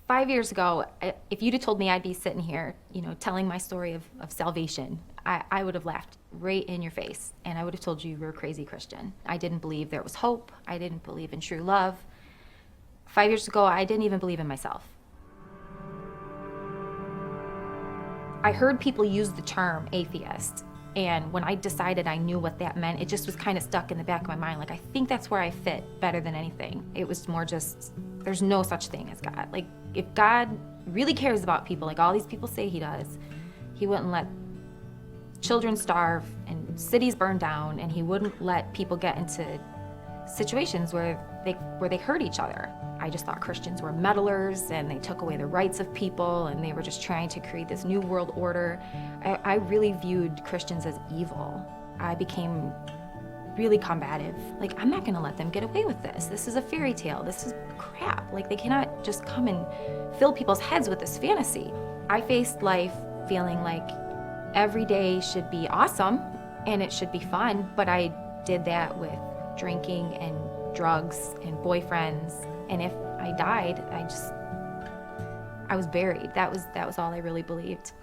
5 years ago, if you'd have told me I'd be sitting here, telling my story of salvation, I would have laughed right in your face, and I would have told you were a crazy Christian. I didn't believe there was hope. I didn't believe in true love. 5 years ago, I didn't even believe in myself. I heard people use the term atheist, and when I decided I knew what that meant, it just was kind of stuck in the back of my mind. Like, I think that's where I fit better than anything. It was more just, there's no such thing as God. Like, if God really cares about people, like all these people say he does, he wouldn't let children starve and cities burn down, and he wouldn't let people get into situations where they hurt each other. I just thought Christians were meddlers, and they took away the rights of people, and they were just trying to create this new world order. I really viewed Christians as evil. I became really combative. Like, I'm not gonna let them get away with this. This is a fairy tale. This is crap. Like, they cannot just come and fill people's heads with this fantasy. I faced life feeling like every day should be awesome and it should be fun, but I did that with drinking and drugs and boyfriends. And if I died, I was buried. That was all I really believed.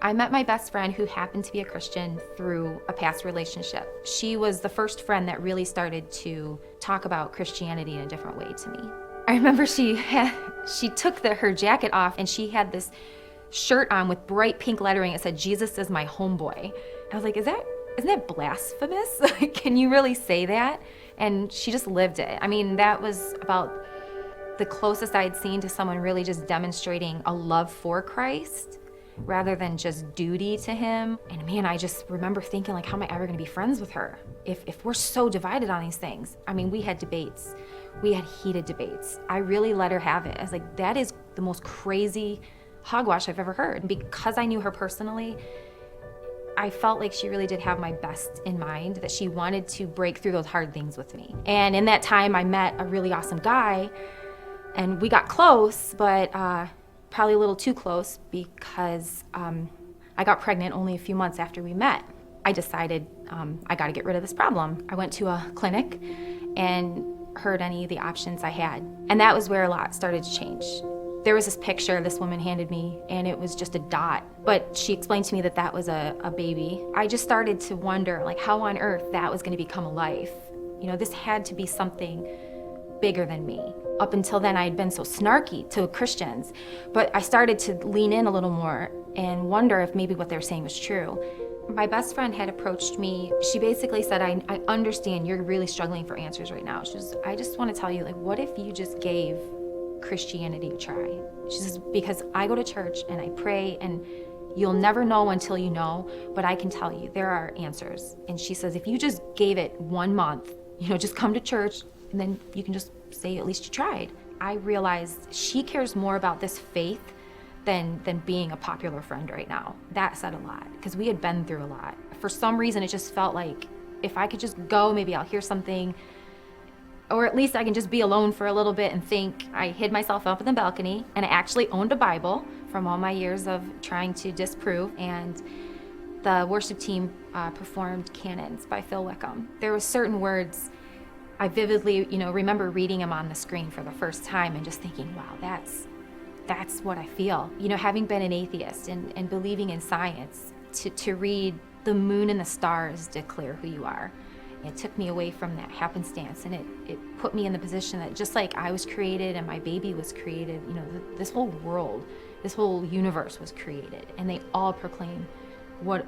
I met my best friend, who happened to be a Christian, through a past relationship. She was the first friend that really started to talk about Christianity in a different way to me. I remember she took her jacket off, and she had this shirt on with bright pink lettering. It said, "Jesus is my homeboy." I was like, isn't that blasphemous? Can you really say that? And she just lived it. I mean, that was about the closest I'd seen to someone really just demonstrating a love for Christ rather than just duty to him. And man, I just remember thinking, like, how am I ever gonna be friends with her if we're so divided on these things? I mean, we had debates. We had heated debates. I really let her have it. I was like, that is the most crazy hogwash I've ever heard. And because I knew her personally, I felt like she really did have my best in mind, that she wanted to break through those hard things with me. And in that time, I met a really awesome guy, and we got close, but probably a little too close, because I got pregnant only a few months after we met. I decided I got to get rid of this problem. I went to a clinic and heard any of the options I had, and that was where a lot started to change. There was this picture this woman handed me, and it was just a dot, but she explained to me that was a baby. I just started to wonder, like, how on earth that was going to become a life. This had to be something bigger than me. Up until then, I had been so snarky to Christians, but I started to lean in a little more and wonder if maybe what they were saying was true. My best friend had approached me. She basically said, I understand you're really struggling for answers right now. She says, I just want to tell you, like, what if you just gave Christianity a try? She says, because I go to church and I pray, and you'll never know until you know, but I can tell you there are answers. And she says, if you just gave it 1 month, just come to church, and then you can just say at least you tried. I realized she cares more about this faith than being a popular friend right now. That said a lot, because we had been through a lot. For some reason, it just felt like if I could just go, maybe I'll hear something, or at least I can just be alone for a little bit and think. I hid myself up in the balcony, and I actually owned a Bible from all my years of trying to disprove, and the worship team performed Canons by Phil Wickham. There were certain words I vividly, remember reading them on the screen for the first time and just thinking, wow, that's what I feel. Having been an atheist and believing in science, to read the moon and the stars declare who you are. It took me away from that happenstance, and it put me in the position that just like I was created and my baby was created, this whole world, this whole universe was created, and they all proclaim what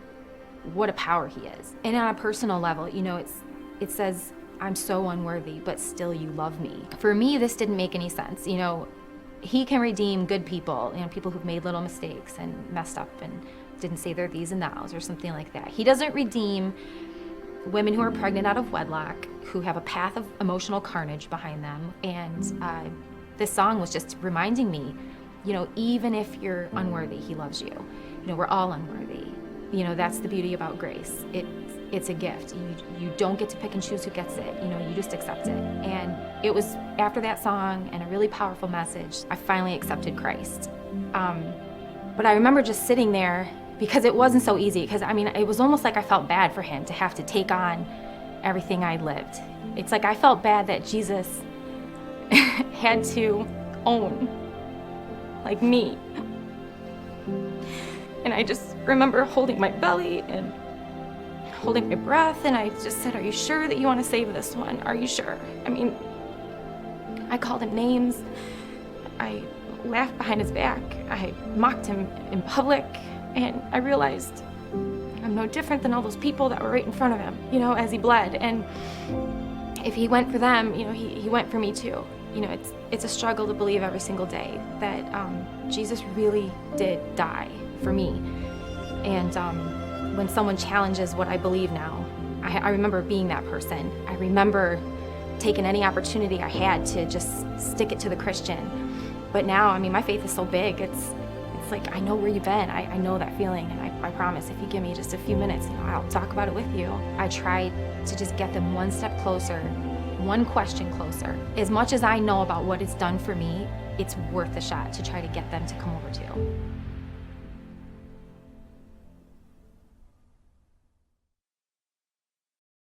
a power he is. And on a personal level, it says, I'm so unworthy, but still you love me. For me, this didn't make any sense. He can redeem good people, people who've made little mistakes and messed up and didn't say their these and thous or something like that. He doesn't redeem women who are pregnant out of wedlock, who have a path of emotional carnage behind them. And this song was just reminding me, even if you're unworthy, he loves you. We're all unworthy. That's the beauty about grace. It's a gift. You don't get to pick and choose who gets it. You just accept it. And it was after that song and a really powerful message, I finally accepted Christ. But I remember just sitting there, because it wasn't so easy. Because it was almost like I felt bad for him to have to take on everything I lived. It's like I felt bad that Jesus had to own like me. And I just remember holding my belly and holding my breath, and I just said, "Are you sure that you want to save this one? Are you sure?" I mean, I called him names. I laughed behind his back. I mocked him in public, and I realized I'm no different than all those people that were right in front of him, as he bled. And if he went for them, he went for me too. It's a struggle to believe every single day that Jesus really did die for me. And when someone challenges what I believe now, I remember being that person. I remember taking any opportunity I had to just stick it to the Christian. But now, I mean, my faith is so big, it's like, I know where you've been. I know that feeling, and I promise if you give me just a few minutes, I'll talk about it with you. I try to just get them one step closer, one question closer. As much as I know about what it's done for me, it's worth a shot to try to get them to come over too.